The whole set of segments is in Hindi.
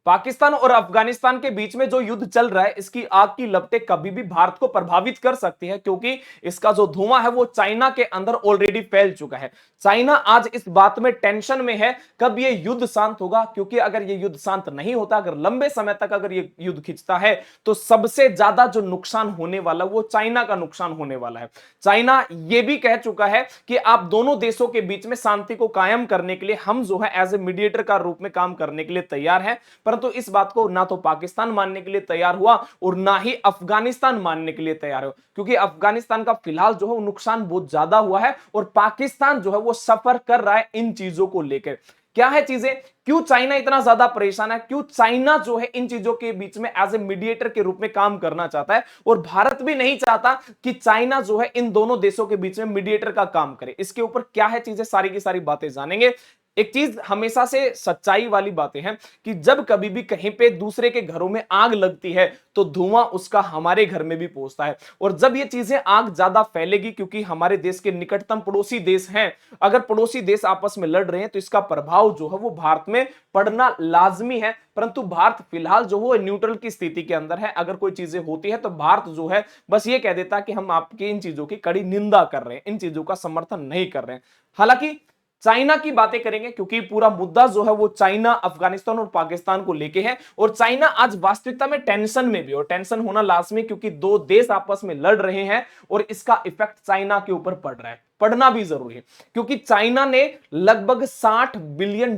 पाकिस्तान और अफगानिस्तान के बीच में जो युद्ध चल रहा है, इसकी आग की लपटें कभी भी भारत को प्रभावित कर सकती है, क्योंकि इसका जो धुआं है वो चाइना के अंदर ऑलरेडी फैल चुका है। चाइना आज इस बात में टेंशन में है कब ये युद्ध शांत होगा, क्योंकि अगर ये युद्ध शांत नहीं होता, अगर लंबे समय तक अगर ये युद्ध खिंचता है, तो सबसे ज्यादा जो नुकसान होने वाला वो चाइना का नुकसान होने वाला है। चाइना ये भी कह चुका है कि आप दोनों देशों के बीच में शांति को कायम करने के लिए हम जो है एज ए मीडिएटर का रूप में काम करने के लिए तैयार हैं, परंतु इस बात को ना तो पाकिस्तान मानने के लिए तैयार हुआ और ना ही अफगानिस्तान मानने के लिए तैयार हो, क्योंकि अफगानिस्तान का फिलहाल जो है नुकसान बहुत ज्यादा हुआ है और पाकिस्तान जो है वो सफर कर रहा है इन चीजों को लेकर। क्या है चीजें, क्यों चाइना इतना ज्यादा परेशान है, क्यों चाइना जो है इन चीजों के बीच में एज ए मीडिएटर के रूप में काम करना चाहता है, और भारत भी नहीं चाहता कि चाइना जो है इन दोनों देशों के बीच में मीडिएटर का काम करे। इसके ऊपर क्या है चीजें, सारी की सारी बातें जानेंगे। एक चीज हमेशा से सच्चाई वाली बातें हैं कि जब कभी भी कहीं पे दूसरे के घरों में आग लगती है तो धुआं उसका हमारे घर में भी पहुंचता है, और जब ये चीजें आग ज्यादा फैलेगी, क्योंकि हमारे देश के निकटतम पड़ोसी देश हैं, अगर पड़ोसी देश आपस में लड़ रहे हैं तो इसका प्रभाव जो है वो भारत में पड़ना लाजमी है। परंतु भारत फिलहाल जो वो न्यूट्रल की स्थिति के अंदर है। अगर कोई चीजें होती है तो भारत जो है बस ये कह देता कि हम आपकी इन चीजों की कड़ी निंदा कर रहे हैं, इन चीजों का समर्थन नहीं कर रहे हैं। हालांकि चाइना की बातें करेंगे, क्योंकि पूरा मुद्दा जो है वो चाइना, अफगानिस्तान और पाकिस्तान को लेके है, और चाइना आज वास्तविकता में टेंशन में भी, और टेंशन होना लाजमी, क्योंकि दो देश आपस में लड़ रहे हैं और इसका इफेक्ट चाइना के ऊपर पड़ रहा है, पढ़ना भी जरूरी है, क्योंकि चाइना ने लगभग $60 बिलियन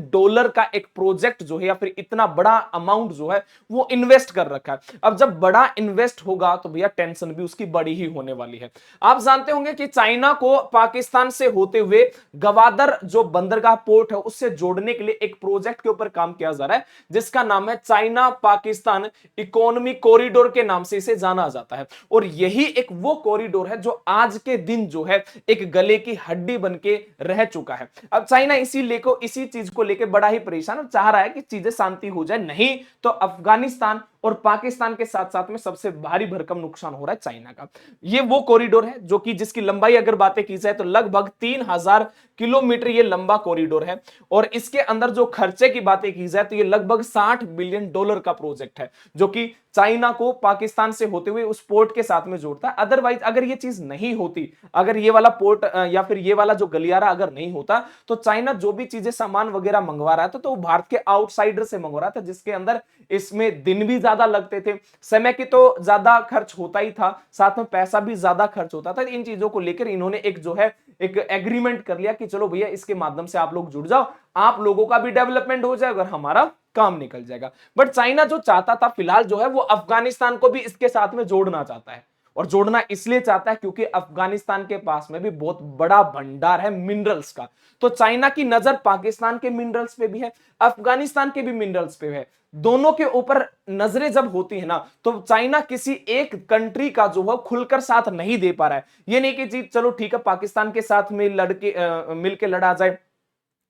का एक प्रोजेक्ट जो है या फिर इतना बड़ा अमाउंट जो है वो इन्वेस्ट कर रखा है। अब जब बड़ा इन्वेस्ट होगा तो भैया टेंशन भी उसकी बड़ी ही होने वाली है। आप जानते होंगे कि चाइना को पाकिस्तान से होते हुए गवादर जो बंदरगाह पोर्ट है उससे जोड़ने के लिए एक प्रोजेक्ट के ऊपर काम किया जा रहा है, जिसका नाम है चाइना पाकिस्तान इकोनॉमी कॉरिडोर के नाम से इसे जाना जाता है। और यही एक वो कॉरिडोर है जो आज के दिन जो है एक गले की हड्डी बनके रह चुका है। अब चाइना इसी चीज को लेकर बड़ा ही परेशान और चाह रहा है कि चीजें शांति हो जाए, नहीं तो अफगानिस्तान और पाकिस्तान के साथ साथ में सबसे भारी भरकम नुकसान हो रहा है चाइना का। ये वो कॉरिडोर है जो कि जिसकी लंबाई अगर बातें की जाए तो लगभग 3000 किलोमीटर ये लंबा कॉरिडोर है, और इसके अंदर जो खर्चे की बातें की जाए तो ये लगभग $60 बिलियन का प्रोजेक्ट है, जो कि चाइना को पाकिस्तान से होते हुए उस पोर्ट के साथ में जोड़ता है। अदरवाइज अगर ये चीज नहीं होती, अगर ये वाला पोर्ट या फिर ये वाला जो गलियारा अगर नहीं होता, तो चाइना जो भी चीजें सामान वगैरह मंगवा रहा था तो वो भारत के आउटसाइडर से मंगवा रहा था, जिसके अंदर इसमें दिन भी ज्यादा लगते थे, समय की तो ज्यादा खर्च होता ही था, साथ में पैसा भी ज्यादा खर्च होता था। इन चीजों को लेकर इन्होंने एक जो है एक एग्रीमेंट कर लिया कि चलो भैया इसके माध्यम से आप लोग जुड़ जाओ, आप लोगों का भी डेवलपमेंट हो जाएगा और हमारा काम निकल जाएगा। बट चाइना जो चाहता था फिलहाल जो है वो अफगानिस्तान को भी इसके साथ में जोड़ना चाहता है, और जोड़ना इसलिए चाहता है क्योंकि अफगानिस्तान के पास में भी बहुत बड़ा भंडार है मिनरल्स का। तो चाइना की नजर पाकिस्तान के मिनरल्स पे भी है, अफगानिस्तान के भी मिनरल्स पे है। दोनों के ऊपर नजरें जब होती है ना, तो चाइना किसी एक कंट्री का जो है खुलकर साथ नहीं दे पा रहा है। ये नहीं कि जी चलो ठीक है पाकिस्तान के साथ में मिलके लड़ा जाए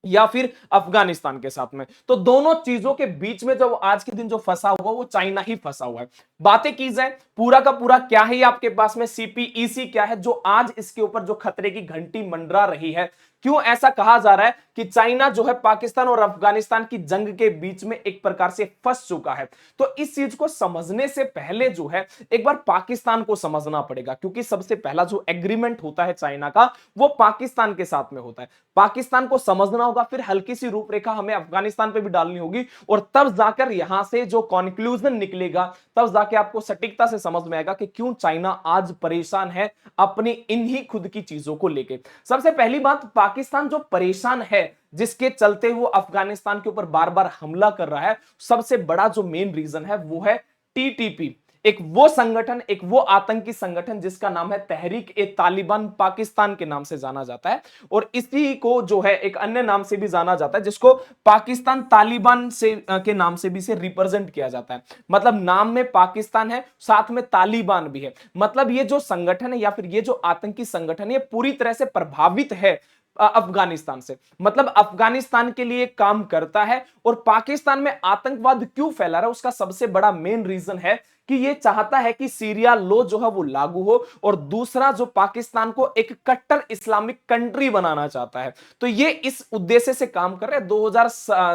या फिर अफगानिस्तान के साथ में, तो दोनों चीजों के बीच में जो आज के दिन जो फंसा हुआ वो चाइना ही फंसा हुआ है। बातें की जाए पूरा का पूरा क्या है आपके पास में, सीपीईसी क्या है जो आज इसके ऊपर जो खतरे की घंटी मंडरा रही है। क्यों ऐसा कहा जा रहा है कि चाइना जो है पाकिस्तान और अफगानिस्तान की जंग के बीच में एक प्रकार से फंस चुका है। तो इस चीज को समझने से पहले जो है एक बार पाकिस्तान को समझना पड़ेगा, क्योंकि सबसे पहला जो एग्रीमेंट होता है चाइना का वो पाकिस्तान के साथ में होता है। पाकिस्तान को समझना होगा, फिर हल्की सी रूपरेखा हमें अफगानिस्तान पे भी डालनी होगी, और तब जाकर यहां से जो कंक्लूजन निकलेगा तब जाके आपको सटीकता से समझ में आएगा कि क्यों चाइना आज परेशान है अपनी इन्हीं खुद की चीजों को लेके। सबसे पहली बात, पाकिस्तान जो परेशान है जिसके चलते वो अफगानिस्तान के ऊपर बार बार हमला कर रहा है, सबसे बड़ा जो मेन रीजन है वो है टीटीपी। एक वो संगठन, एक वो आतंकी संगठन जिसका नाम है तहरीक ए तालिबान पाकिस्तान के नाम से जाना जाता है, और इसी को जो है एक अन्य नाम से भी जाना जाता है जिसको पाकिस्तान तालिबान से के नाम से भी से रिप्रेजेंट किया जाता है। मतलब नाम में पाकिस्तान है, साथ में तालिबान भी है। मतलब ये जो संगठन है या फिर ये जो आतंकी संगठन है ये पूरी तरह से प्रभावित है अफगानिस्तान से। मतलब अफगानिस्तान के लिए काम करता है। और पाकिस्तान में आतंकवाद क्यों फैला रहा है, उसका सबसे बड़ा मेन रीजन है कि ये चाहता है कि सीरिया लॉ जो है वो लागू हो, और दूसरा जो पाकिस्तान को एक कट्टर इस्लामिक कंट्री बनाना चाहता है। तो ये इस उद्देश्य से काम कर रहे हैं।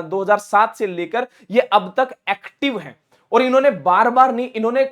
2007 से लेकर ये अब तक एक्टिव हैं। और इन्होंने बार बार नहीं, इन्होंने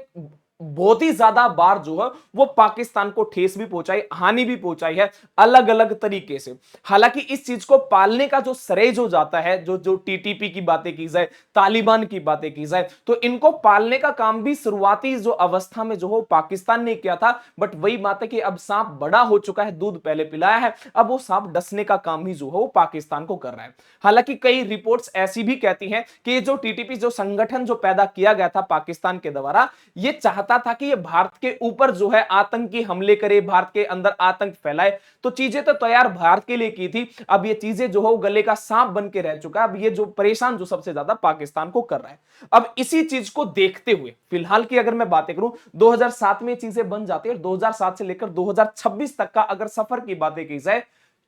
बहुत ही ज्यादा बार जो है वो पाकिस्तान को ठेस भी पहुंचाई, हानि भी पहुंचाई है अलग अलग तरीके से। हालांकि इस चीज को पालने का जो श्रेय जो जाता है, जो जो टीटीपी की बातें की जाए, तालिबान की बातें की जाए, तो इनको पालने का काम भी शुरुआती जो अवस्था में जो हो पाकिस्तान ने किया था। बट वही बात है कि अब सांप बड़ा हो चुका है, दूध पहले पिलाया है, अब वो सांप डसने का काम ही जो है वो पाकिस्तान को कर रहा है। हालांकि कई रिपोर्ट्स ऐसी भी कहती हैं कि ये जो टीटीपी जो संगठन जो पैदा किया गया था पाकिस्तान के द्वारा, ये चाहता था कि ये भारत के ऊपर जो है आतंकी हमले करे, भारत के अंदर आतंक फैलाए। तो चीजें तो तैयार भारत के लिए की थी, अब ये चीजें जो है गले का सांप बन के रह चुका है। अब ये जो परेशान जो सबसे ज्यादा पाकिस्तान को कर रहा है। अब इसी चीज को देखते हुए फिलहाल की अगर मैं बातें करूं, 2007 में चीजें बन जाती है, और 2007 से लेकर 2026 तक का अगर सफर की बातें की जाए,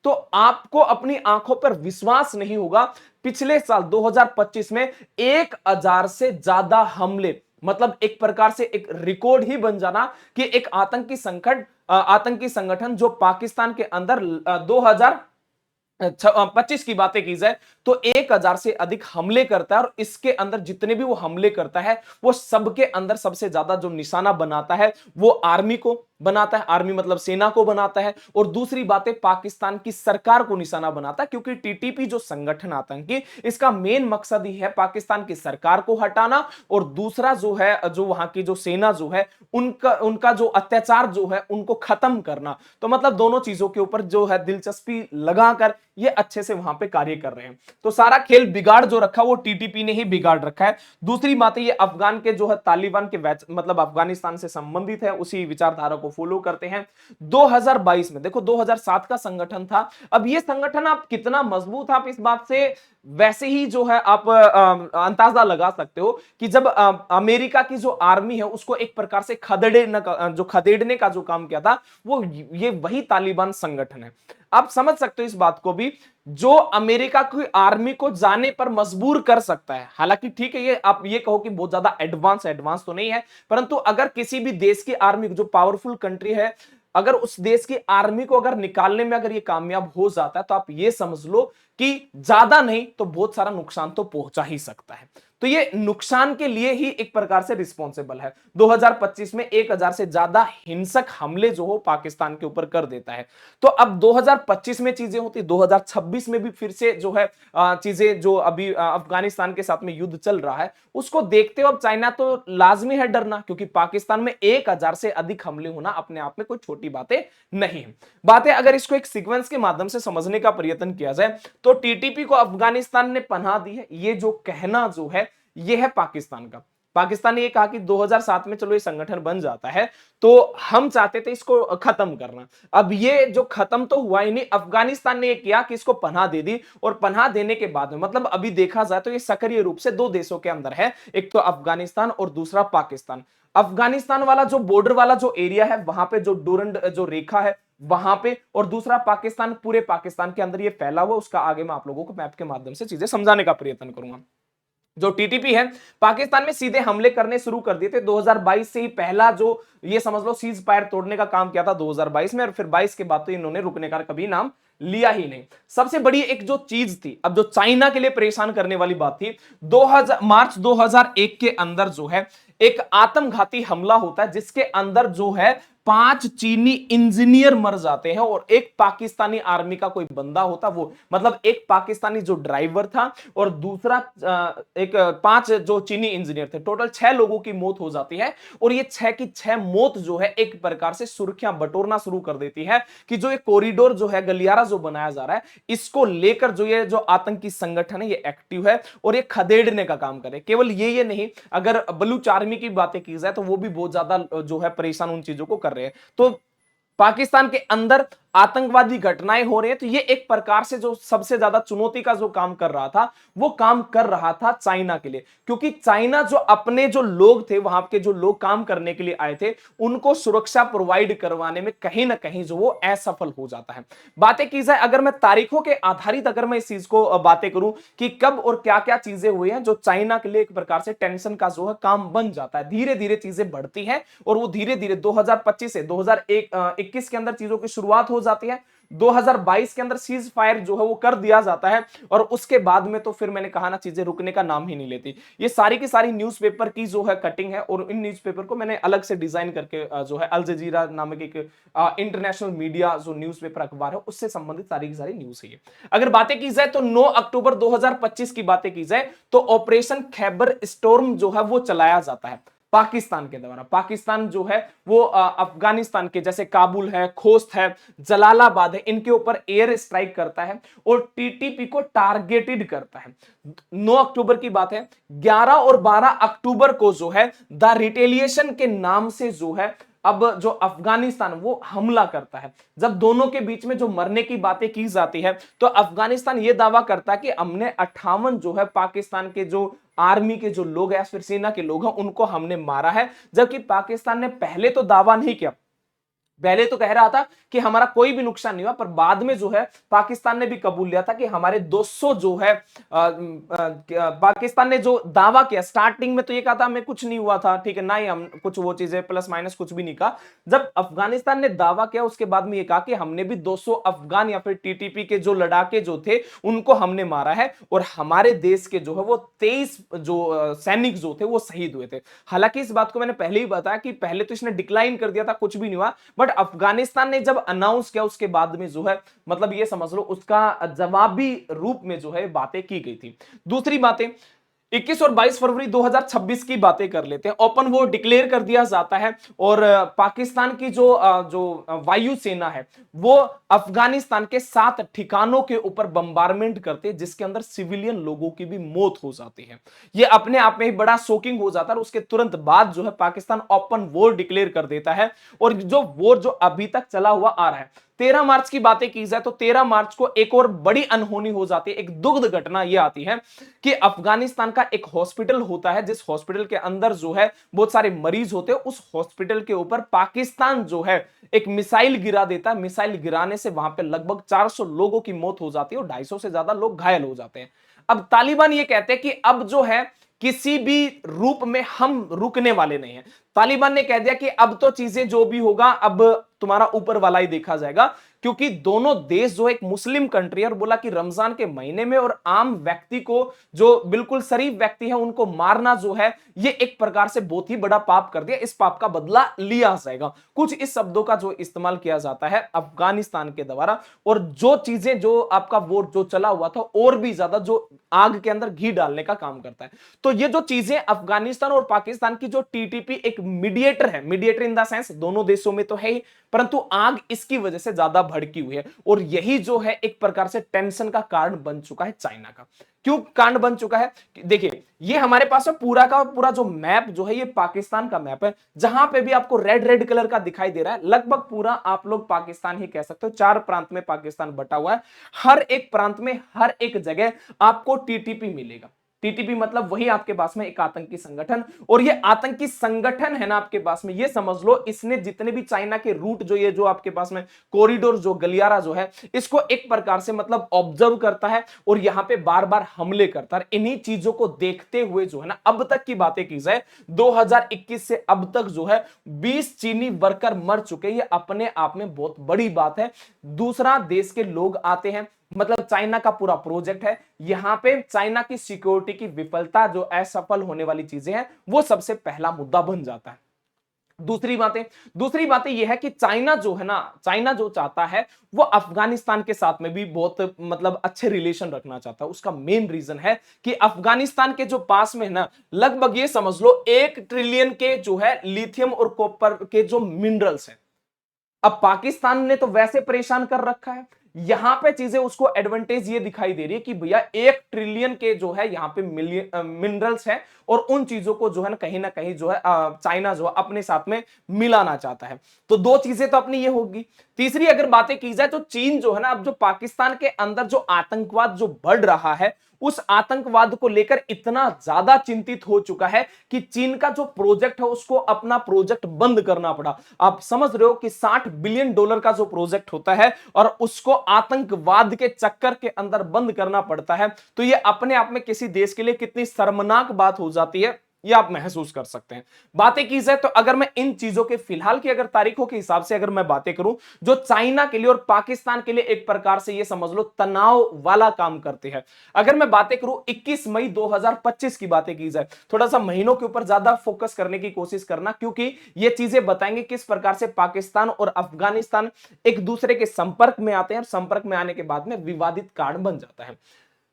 तो आपको अपनी आंखों पर विश्वास नहीं होगा। पिछले साल 2025 में 1000 से ज्यादा हमले, मतलब एक प्रकार से एक रिकॉर्ड ही बन जाना कि एक आतंकी संगठन जो पाकिस्तान के अंदर 2025 की बातें की जाए तो 1000 से अधिक हमले करता है। और इसके अंदर जितने भी वो हमले करता है, वो सबके अंदर सबसे ज्यादा जो निशाना बनाता है वो आर्मी को बनाता है। आर्मी मतलब सेना को बनाता है। और दूसरी बात है, पाकिस्तान की सरकार को निशाना बनाता है, क्योंकि टीटीपी जो संगठन आतंकी, इसका मेन मकसद ही है पाकिस्तान की सरकार को हटाना, और दूसरा जो है जो वहां की जो सेना जो है उनका जो अत्याचार जो है उनको खत्म करना। तो मतलब दोनों चीजों के ऊपर जो है दिलचस्पी लगाकर ये अच्छे से वहां पे कार्य कर रहे हैं। तो सारा खेल बिगाड़ जो रखा वो टीटीपी ने ही बिगाड़ रखा है। दूसरी बात है, ये अफगान के जो है तालिबान के मतलब अफगानिस्तान से संबंधित है, उसी विचारधारा को फॉलो करते हैं। 2022 में देखो, 2007 का संगठन था। अब ये संगठन आप कितना मजबूत, आप इस बात से वैसे ही जो है आप अंदाजा लगा सकते हो कि जब अमेरिका की जो आर्मी है उसको एक प्रकार से खदेड़ने का जो काम किया था, वो ये वही तालिबान संगठन है। आप समझ सकते हो इस बात को भी, जो अमेरिका की आर्मी को जाने पर मजबूर कर सकता है। हालांकि ठीक है, ये आप ये कहो कि बहुत ज्यादा एडवांस तो नहीं है, परंतु अगर किसी भी देश की आर्मी जो पावरफुल कंट्री है, अगर उस देश की आर्मी को अगर निकालने में अगर ये कामयाब हो जाता है, तो आप ये समझ लो कि ज्यादा नहीं तो बहुत सारा नुकसान तो पहुंचा ही सकता है। तो ये नुकसान के लिए ही एक प्रकार से रिस्पॉन्सिबल है। 2025 में 1000 से ज्यादा हिंसक हमले जो हो पाकिस्तान के ऊपर कर देता है। तो अब 2025 में चीजें होती, 2026 में भी फिर से जो है चीजें जो अभी अफगानिस्तान के साथ में युद्ध चल रहा है, उसको देखते हुए अब चाइना तो लाजमी है डरना, क्योंकि पाकिस्तान में 1000 से अधिक हमले होना अपने आप में कोई छोटी बातें नहीं है। बातें अगर इसको एक सीक्वेंस के माध्यम से समझने का प्रयत्न किया जाए, तो टीटीपी को अफगानिस्तान ने पनाह दी है, ये जो कहना जो है ये है पाकिस्तान का। पाकिस्तान ने ये कहा कि 2007 में चलो ये संगठन बन जाता है, तो हम चाहते थे इसको खत्म करना। अब ये जो खत्म तो हुआ ही नहीं, अफगानिस्तान ने ये किया कि इसको पनाह दे दी, और पनाह देने के बाद में मतलब अभी देखा जाए तो ये सक्रिय रूप से दो देशों के अंदर है, एक तो अफगानिस्तान और दूसरा पाकिस्तान। अफगानिस्तान वाला जो बॉर्डर वाला जो एरिया है, वहां पे जो डूरंड जो रेखा है वहां पे, और दूसरा पाकिस्तान, पूरे पाकिस्तान के अंदर ये फैला हुआ। उसका आगे मैं आप लोगों को मैप के माध्यम से चीजें समझाने का प्रयत्न करूंगा। जो टीटीपी है, पाकिस्तान में सीधे हमले करने शुरू कर दिए थे 2022 से ही। पहला जो ये समझ लो सीज फायर तोड़ने का काम किया था 2022 में, और फिर 22 के बाद तो इन्होंने रुकने का कभी नाम लिया ही नहीं। सबसे बड़ी एक जो चीज थी, अब जो चाइना के लिए परेशान करने वाली बात थी, मार्च 2001 के अंदर जो है एक आत्मघाती हमला होता है, जिसके अंदर जो है 5 चीनी इंजीनियर मर जाते हैं, और एक पाकिस्तानी आर्मी का कोई बंदा होता, वो मतलब एक पाकिस्तानी जो ड्राइवर था, और दूसरा एक 5 जो चीनी इंजीनियर थे। टोटल 6 लोगों की मौत हो जाती है। और ये 6 की 6 मौत जो है एक प्रकार से सुर्खियां बटोरना शुरू कर देती है कि जो ये कॉरिडोर जो है, गलियारा जो बनाया जा रहा है, इसको लेकर जो ये जो आतंकी संगठन है ये एक्टिव है, और ये खदेड़ने का काम करे। केवल ये नहीं, अगर बलूच आर्मी की बातें की जाए तो वो भी बहुत ज्यादा जो है परेशान उन चीजों को कर रहे हैं। तो पाकिस्तान के अंदर आतंकवादी घटनाएं हो रही हैं, तो ये एक प्रकार से जो सबसे ज्यादा चुनौती का जो काम कर रहा था, वो काम कर रहा था चाइना के लिए, क्योंकि चाइना जो अपने जो लोग थे, वहां के जो लोग काम करने के लिए आए थे, उनको सुरक्षा प्रोवाइड करवाने में कहीं ना कहीं जो वो असफल हो जाता है। बातें की जाए, अगर मैं तारीखों के आधारित अगर मैं इस चीज को बातें करूं कि कब और क्या क्या चीजें हुई हैं जो चाइना के लिए एक प्रकार से टेंशन का जो है काम बन जाता है, धीरे धीरे चीजें बढ़ती हैं और वो धीरे धीरे 2025 से 2021 के अंदर चीजों की शुरुआत हो जाती है। 2022 के अंदर सीज फायर जो है वो कर दिया जाता है और उसके बाद में तो फिर मैंने कहा ना, चीजें रुकने का नाम ही नहीं लेती। ये सारी की सारी न्यूज़पेपर की जो है कटिंग है और इन न्यूज़पेपर को मैंने अलग से डिजाइन करके जो है अल जजीरा नामक एक इंटरनेशनल मीडिया जो न्यूज़पेपर अखबार है उससे संबंधित सारी की सारी न्यूज है। अगर बातें की जाए तो 9 अक्टूबर 2025 की बातें की जाए तो ऑपरेशन खैबर स्टॉर्म जो है वो चलाया जाता है पाकिस्तान के द्वारा। पाकिस्तान जो है वो अफगानिस्तान के जैसे काबुल है, खोस्त है, जलालाबाद है, इनके ऊपर एयर स्ट्राइक करता है और टीटीपी को टारगेटेड करता है। 9 अक्टूबर की बात है। 11 और 12 अक्टूबर को जो है द रिटेलिएशन के नाम से जो है अब जो अफगानिस्तान वो हमला करता है। जब दोनों के बीच में जो मरने की बातें की जाती है तो अफगानिस्तान ये दावा करता है कि हमने 58 जो है पाकिस्तान के जो आर्मी के जो लोग हैं, फिर सेना के लोग हैं, उनको हमने मारा है। जबकि पाकिस्तान ने पहले तो दावा नहीं किया, पहले तो कह रहा था कि हमारा कोई भी नुकसान नहीं हुआ, पर बाद में जो है पाकिस्तान ने भी कबूल लिया था कि हमारे 200 जो है पाकिस्तान ने जो दावा किया, स्टार्टिंग में तो ये कहा था हमें कुछ नहीं हुआ था, ठीक है ना, ही हम कुछ वो चीजें प्लस माइनस कुछ भी नहीं कहा। जब अफगानिस्तान ने दावा किया उसके बाद में ये कहा कि हमने भी 200 अफगान या फिर टीटीपी के जो लड़ाके जो थे उनको हमने मारा है और हमारे देश के जो है वो 23 जो सैनिक जो थे वो शहीद हुए थे। हालांकि इस बात को मैंने पहले ही बताया कि पहले तो इसने डिक्लाइन कर दिया था, कुछ भी नहीं हुआ, बट अफगानिस्तान ने जब अनाउंस किया उसके बाद में जो है मतलब ये समझ लो उसका जवाबी रूप में जो है बातें की गई थी। दूसरी बातें 21 और 22 फरवरी 2026 की बातें कर लेते हैं। ओपन वॉर डिक्लेयर कर दिया जाता है और पाकिस्तान की जो वायु सेना है वो अफगानिस्तान के 7 ठिकानों के ऊपर बम्बारमेंट करते हैं, जिसके अंदर सिविलियन लोगों की भी मौत हो जाती है। ये अपने आप में ही बड़ा शॉकिंग हो जाता है और उसके तुरंत बाद जो है पाकिस्तान ओपन वॉर डिक्लेयर कर देता है और जो वॉर जो अभी तक चला हुआ आ रहा है। 13 मार्च की बातें की जाए तो 13 मार्च को एक और बड़ी अनहोनी हो जाती है, एक दुग्ध घटना यह आती है कि अफगानिस्तान का एक हॉस्पिटल होता है, जिस हॉस्पिटल के अंदर जो है बहुत सारे मरीज होते हैं, उस हॉस्पिटल के ऊपर पाकिस्तान जो है एक मिसाइल गिरा देता है। मिसाइल गिराने से वहां पे लगभग 400 लोगों की मौत हो जाती है और 250 से ज्यादा लोग घायल हो जाते हैं। अब तालिबान ये कहते हैं कि अब जो है किसी भी रूप में हम रुकने वाले नहीं हैं। तालिबान ने कह दिया कि अब तो चीजें जो भी होगा अब तुम्हारा ऊपर वाला ही देखा जाएगा, क्योंकि दोनों देश जो एक मुस्लिम कंट्री है और बोला कि रमजान के महीने में और आम व्यक्ति को जो बिल्कुल शरीफ व्यक्ति है उनको मारना जो है ये एक प्रकार से बहुत ही बड़ा पाप कर दिया, इस पाप का बदला लिया जाएगा। कुछ इस शब्दों का जो इस्तेमाल किया जाता है अफगानिस्तान के द्वारा और जो चीजें जो आपका वोट जो चला हुआ था और भी ज्यादा जो आग के अंदर घी डालने का काम करता है। तो ये जो चीजें अफगानिस्तान और पाकिस्तान की जो टीटीपी एक मीडिएटर है, मीडिएटर इन द सेंस दोनों देशों में तो है ही, परंतु आग इसकी वजह से ज्यादा भड़की हुई है और यही जो है एक प्रकार से टेंशन का कारण बन चुका है चाइना का। क्यों कारण बन चुका है? देखिए ये हमारे पास में पूरा का पूरा जो मैप जो है ये पाकिस्तान का मैप है, जहां पे भी आपको रेड रेड कलर का दिखाई दे रहा है लगभग पूरा आप लोग पाकिस्तान ही कह सकते हो। 4 प्रांत में पाकिस्तान बटा हुआ है, हर एक प्रांत में हर एक जगह आपको टीटीपी मिलेगा। टीटीपी मतलब वही आपके पास में एक आतंकी संगठन, और ये आतंकी संगठन है ना आपके पास में, ये समझ लो इसने जितने भी चाइना के रूट जो ये जो आपके पास में कॉरिडोर जो गलियारा जो है इसको एक प्रकार से मतलब ऑब्जर्व करता है और यहां पे बार बार हमले करता है। इन्हीं चीजों को देखते हुए जो है ना अब तक की बातें की जाए 2021 से अब तक जो है 20 चीनी वर्कर मर चुके, ये अपने आप में बहुत बड़ी बात है। दूसरा देश के लोग आते हैं, मतलब चाइना का पूरा प्रोजेक्ट है, यहां पे चाइना की सिक्योरिटी की विफलता जो असफल होने वाली चीजें हैं वो सबसे पहला मुद्दा बन जाता है। दूसरी बातें यह है कि चाइना जो है ना, चाइना जो चाहता है वो अफगानिस्तान के साथ में भी बहुत मतलब अच्छे रिलेशन रखना चाहता है। उसका मेन रीजन है कि अफगानिस्तान के जो पास में है ना लगभग ये समझ लो 1 ट्रिलियन के जो है लिथियम और कॉपर के जो मिनरल्स हैं। अब पाकिस्तान ने तो वैसे परेशान कर रखा है, यहां पे चीजें उसको एडवांटेज ये दिखाई दे रही है कि भैया 1 ट्रिलियन के जो है यहां पे मिनरल्स हैं, और उन चीजों को जो है ना कहीं जो है चाइना जो है अपने साथ में मिलाना चाहता है। तो दो चीजें तो अपनी ये होगी। तीसरी अगर बातें की जाए तो चीन जो है ना, अब जो पाकिस्तान के अंदर जो आतंकवाद जो बढ़ रहा है, उस आतंकवाद को लेकर इतना ज्यादा चिंतित हो चुका है कि चीन का जो प्रोजेक्ट है उसको अपना प्रोजेक्ट बंद करना पड़ा। आप समझ रहे हो कि $60 बिलियन का जो प्रोजेक्ट होता है और उसको आतंकवाद के चक्कर के अंदर बंद करना पड़ता है, तो यह अपने आप में किसी देश के लिए कितनी शर्मनाक बात हो जाती है, ये आप महसूस कर सकते हैं। बातें की जाए तो अगर मैं इन चीजों के फिलहाल की अगर तारीखों के हिसाब से अगर मैं बातें करूं, जो चाइना के लिए और पाकिस्तान के लिए एक प्रकार से ये समझ लो तनाव वाला काम करते हैं। अगर मैं बातें करूं 21 मई 2025 की बातें की जाए, थोड़ा सा महीनों के ऊपर ज्यादा फोकस करने की कोशिश करना, क्योंकि ये चीजें बताएंगे किस प्रकार से पाकिस्तान और अफगानिस्तान एक दूसरे के संपर्क में आते हैं और संपर्क में आने के बाद में विवादित कारण बन जाता है।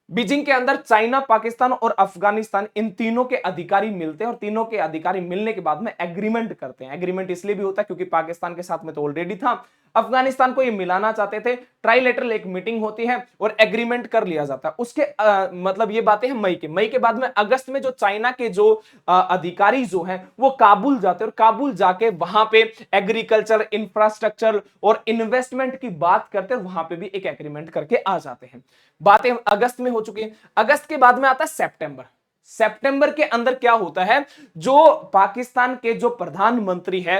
बीजिंग के अंदर चाइना, पाकिस्तान और अफगानिस्तान इन तीनों के अधिकारी मिलते हैं और तीनों के अधिकारी मिलने के बाद में एग्रीमेंट करते हैं। एग्रीमेंट इसलिए भी होता है क्योंकि पाकिस्तान के साथ में तो ऑलरेडी था, अफगानिस्तान को ये मिलाना चाहते थे। ट्राइलेटरल एक मीटिंग होती है और एग्रीमेंट कर लिया जाता है। उसके मतलब ये बातें हैं मई के बाद में अगस्त में जो चाइना के जो अधिकारी जो हैं वो काबुल जाते हैं और काबुल जाके वहां पे एग्रीकल्चर, इंफ्रास्ट्रक्चर और इन्वेस्टमेंट की बात करते हैं, वहां पे भी एक एग्रीमेंट करके आ जाते हैं। बातें अगस्त में हो चुकी है। अगस्त के बाद में आता है सितंबर। सितंबर के अंदर क्या होता है, जो पाकिस्तान के जो प्रधानमंत्री है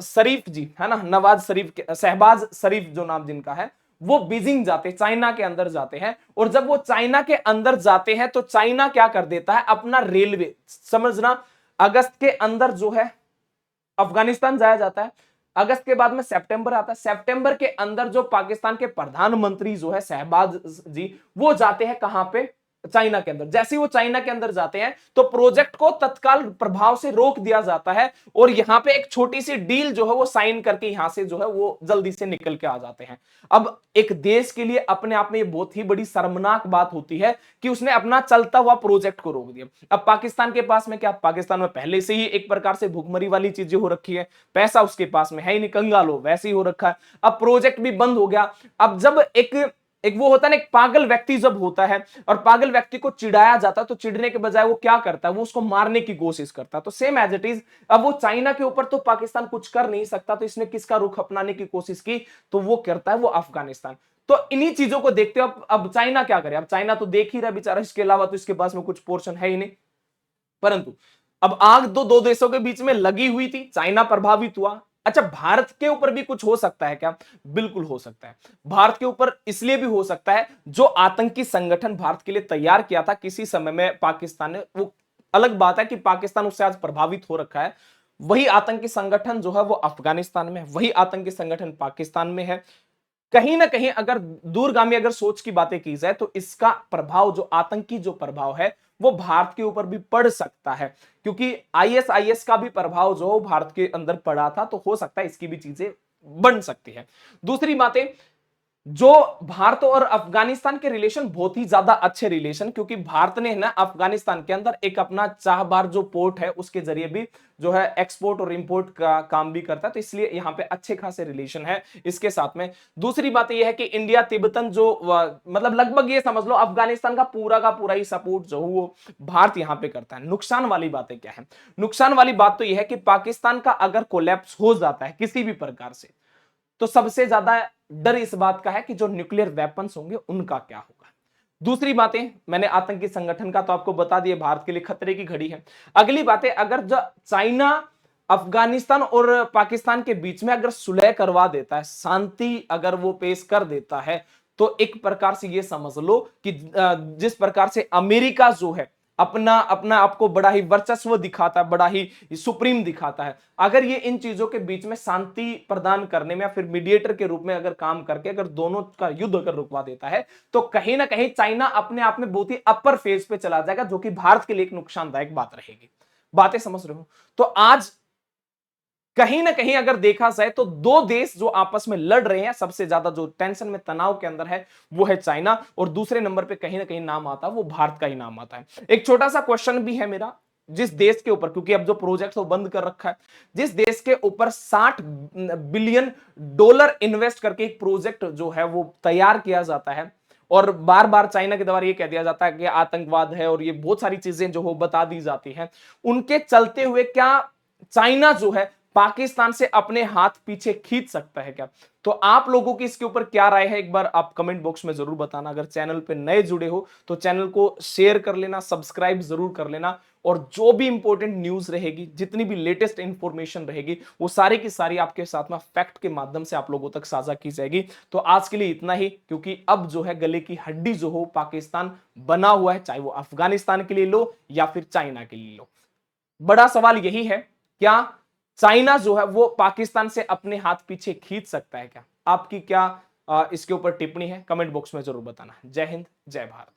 शरीफ जी है ना, नवाज शरीफ के, शहबाज शरीफ जो नाम जिनका है, वो बीजिंग जाते, चाइना के अंदर जाते हैं। और जब वो चाइना के अंदर जाते हैं तो चाइना क्या कर देता है, अपना रेलवे, समझना, अगस्त के अंदर जो है अफगानिस्तान जाया जाता है। अगस्त के बाद में सितंबर आता है। सितंबर के अंदर जो पाकिस्तान के प्रधानमंत्री जो है शहबाज जी, वो जाते हैं कहां पे, चाइना के अंदर। जैसे ही वो चाइना के अंदर जाते हैं तो प्रोजेक्ट को तत्काल प्रभाव से रोक दिया जाता है और यहां पे एक छोटी सी डील जो है वो साइन करके यहां से जो है वो जल्दी से निकल के आ जाते हैं। अब एक देश के लिए अपने आप में ये बहुत ही बड़ी शर्मनाक बात होती है कि उसने अपना चलता हुआ प्रोजेक्ट को रोक दिया। अब पाकिस्तान के पास में क्या, पाकिस्तान में पहले से ही एक प्रकार से भूखमरी वाली चीजें हो रखी है, पैसा उसके पास में है ही नहीं, कंगाल हो वैसे ही हो रखा है। अब प्रोजेक्ट भी बंद हो गया। अब जब एक वो होता है ना, एक पागल व्यक्ति जब होता है और पागल व्यक्ति को चिढ़ाया जाता है तो चिढ़ने के बजाय वो क्या करता है, वो उसको मारने की कोशिश करता है। तो सेम एज इट इज, अब वो चाइना के ऊपर तो पाकिस्तान कुछ कर नहीं सकता, तो इसने किसका रुख अपनाने की कोशिश की, तो वो करता है वो अफगानिस्तान। तो इन्हीं चीजों को देखते हो अब चाइना क्या करे, अब चाइना तो देख ही रहा बेचारा, इसके अलावा तो इसके पास में कुछ पोर्शन है ही नहीं। परंतु अब आग दो देशों के बीच में लगी हुई थी, चाइना प्रभावित हुआ। अच्छा, भारत के ऊपर भी कुछ हो सकता है क्या? बिल्कुल हो सकता है। भारत के ऊपर इसलिए भी हो सकता है, जो आतंकी संगठन भारत के लिए तैयार किया था किसी समय में पाकिस्तान ने, वो अलग बात है कि पाकिस्तान उससे आज प्रभावित हो रखा है, वही आतंकी संगठन जो है वो अफगानिस्तान में है, वही आतंकी संगठन पाकिस्तान में है। कहीं ना कहीं अगर दूरगामी अगर सोच की बातें की जाए तो इसका प्रभाव, जो आतंकी जो प्रभाव है, वो भारत के ऊपर भी पड़ सकता है, क्योंकि आईएसआईएस का भी प्रभाव जो भारत के अंदर पड़ा था, तो हो सकता है इसकी भी चीजें बन सकती है। दूसरी बातें, जो भारत और अफगानिस्तान के रिलेशन बहुत ही ज्यादा अच्छे रिलेशन, क्योंकि भारत ने ना अफगानिस्तान के अंदर एक अपना चाहबार जो पोर्ट है उसके जरिए भी जो है एक्सपोर्ट और इंपोर्ट का काम भी करता है, तो इसलिए यहां पे अच्छे खासे रिलेशन है इसके साथ में। दूसरी बात यह है कि इंडिया तिब्बतन जो मतलब लगभग ये समझ लो अफगानिस्तान का पूरा ही सपोर्ट जो वो भारत यहां पे करता है। नुकसान वाली बातें क्या है? नुकसान वाली बात तो यह है कि पाकिस्तान का अगर कोलैप्स हो जाता है किसी भी प्रकार से, तो सबसे ज्यादा डर इस बात का है कि जो न्यूक्लियर वेपन्स होंगे उनका क्या होगा। दूसरी बातें, मैंने आतंकी संगठन का तो आपको बता दिया, भारत के लिए खतरे की घड़ी है। अगली बातें, अगर जो चाइना अफगानिस्तान और पाकिस्तान के बीच में अगर सुलह करवा देता है, शांति अगर वो पेश कर देता है, तो एक प्रकार से ये समझ लो कि जिस प्रकार से अमेरिका जो है अपना अपना आपको बड़ा ही वर्चस्व दिखाता है, बड़ा ही सुप्रीम दिखाता है, अगर ये इन चीजों के बीच में शांति प्रदान करने में या फिर मीडिएटर के रूप में अगर काम करके अगर दोनों का युद्ध अगर रुकवा देता है, तो कहीं ना कहीं चाइना अपने आप में बहुत ही अपर फेज पे चला जाएगा, जो कि भारत के लिए एक नुकसानदायक बात रहेगी। बातें समझ रहे हो? तो आज कहीं ना कहीं अगर देखा जाए तो दो देश जो आपस में लड़ रहे हैं, सबसे ज्यादा जो टेंशन में तनाव के अंदर है वो है चाइना, और दूसरे नंबर पे कहीं ना कहीं नाम आता है वो भारत का ही नाम आता है। एक छोटा सा क्वेश्चन भी है मेरा, जिस देश के ऊपर, क्योंकि अब जो प्रोजेक्ट वो बंद कर रखा है, जिस देश के ऊपर 60 बिलियन डॉलर इन्वेस्ट करके एक प्रोजेक्ट जो है वो तैयार किया जाता है, और बार बार चाइना के द्वारा ये कह दिया जाता है कि आतंकवाद है और ये बहुत सारी चीजें जो हो बता दी जाती हैं, उनके चलते हुए क्या चाइना जो है पाकिस्तान से अपने हाथ पीछे खींच सकता है क्या? तो आप लोगों की इसके ऊपर क्या राय है, एक बार आप कमेंट बॉक्स में जरूर बताना। अगर चैनल पे नए जुड़े हो तो चैनल को शेयर कर लेना, सब्सक्राइब जरूर कर लेना, और जो भी इंपॉर्टेंट न्यूज रहेगी, जितनी भी लेटेस्ट इंफॉर्मेशन रहेगी, वो सारी की सारी आपके साथ में फैक्ट के माध्यम से आप लोगों तक साझा की जाएगी। तो आज के लिए इतना ही, क्योंकि अब जो है गले की हड्डी जो हो पाकिस्तान बना हुआ है, चाहे वो अफगानिस्तान के लिए लो या फिर चाइना के लिए लो। बड़ा सवाल यही है, क्या चाइना जो है वो पाकिस्तान से अपने हाथ पीछे खींच सकता है क्या? आपकी क्या इसके ऊपर टिप्पणी है? कमेंट बॉक्स में जरूर बताना। जय हिंद, जय भारत।